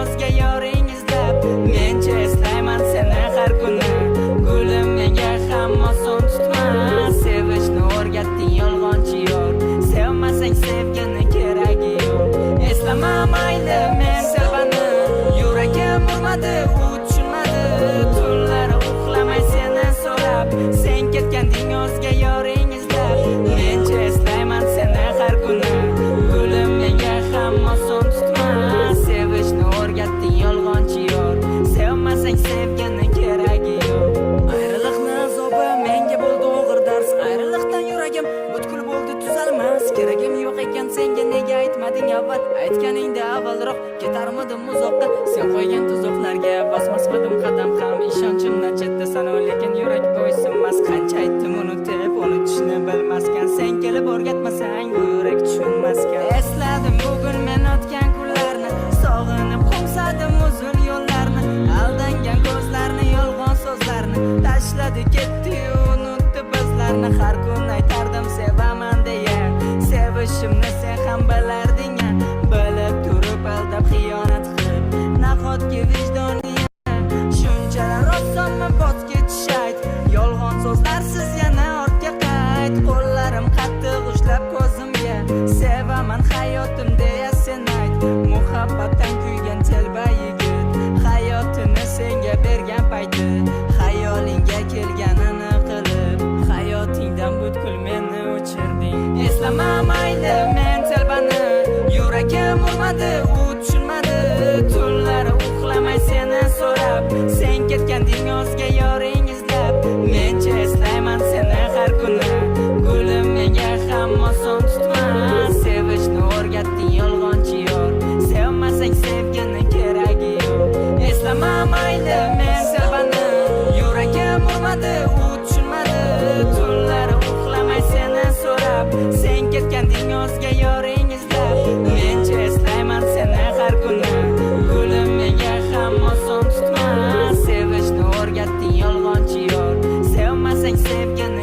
yozga yoring izlab mencha eslayman seni har kuni gulim menga ham oson tutmas sevishni o'rgatding yolg'onchi yor sevmasang sevgini keragi yo'q eslama mayli men sevani yuragim urmadi u tushunmadi tunlari uxlamay seni so'rab sen ketganding yozga yoring izlab mencha eslayman seni har kuni gulim menga ham oson tutmas sevishni o'rgatding yolg'onchi yor sevmasang sevgini keragi yo'q ayriliqni azobi menga bo'ldi og'ir dars ayriliqdan yuragim butkul bo'ldi tuzalmas keragim yo'q ekan senga nega aytmading avval aytganingda avvalroq ketarmidim uzoqqa sen qo'ygan tuzoqlarga bosmasmidim qadam ham ishonchimdan chetda sanov lekin yurak bo'ysunmas qancha aytdim unutib unutishni bilmaskan sen kelib o'rgatmasang bu yurak tushunmaskan esladim bugun men o'tgan kunlarni sog'inib qo'msadim uzun yo'llarni aldangan ko'zlarni yolg'on so'zlarni tashladi ketdi-yu unutdi bizlarni har kun aytardim sevaman deya sevishimni sen ham bilarding bilib turib aldab xiyonat qilib nahotki vijdonli shunchalar osonmi bot ketish ayt yolg'on so'zlarsiz yana ortga qayt qo'llarim qattiq ushlab ko'zimga sevaman hayotim deya sen ayt muhabbatdan kuygan telba yigit hayotini senga bergan payti xayolingga kelganini qilib hayotingdan butkul meni o'chirding eslama mayli men telbani yuragim urmadi u tushunmadi tunlari uxlamay seni so'rab sen ketganding yozga yoring izlab mencha eslayman seni har kuni gulim menga ham oson tutmas sevishni o'rgatding yolg'onchi yor sevmasang sevgini keragi yo'q eslama mayli men sevani yuragim urmadi u tushunmadi tunlari uxlamay seni so'rab sen ketganding yozga yoring izlab mencha eslayman seni har kuni gulim menga ham oson tutmas sevishni o'rgatding yolg'onchi yor sevmasang sevgini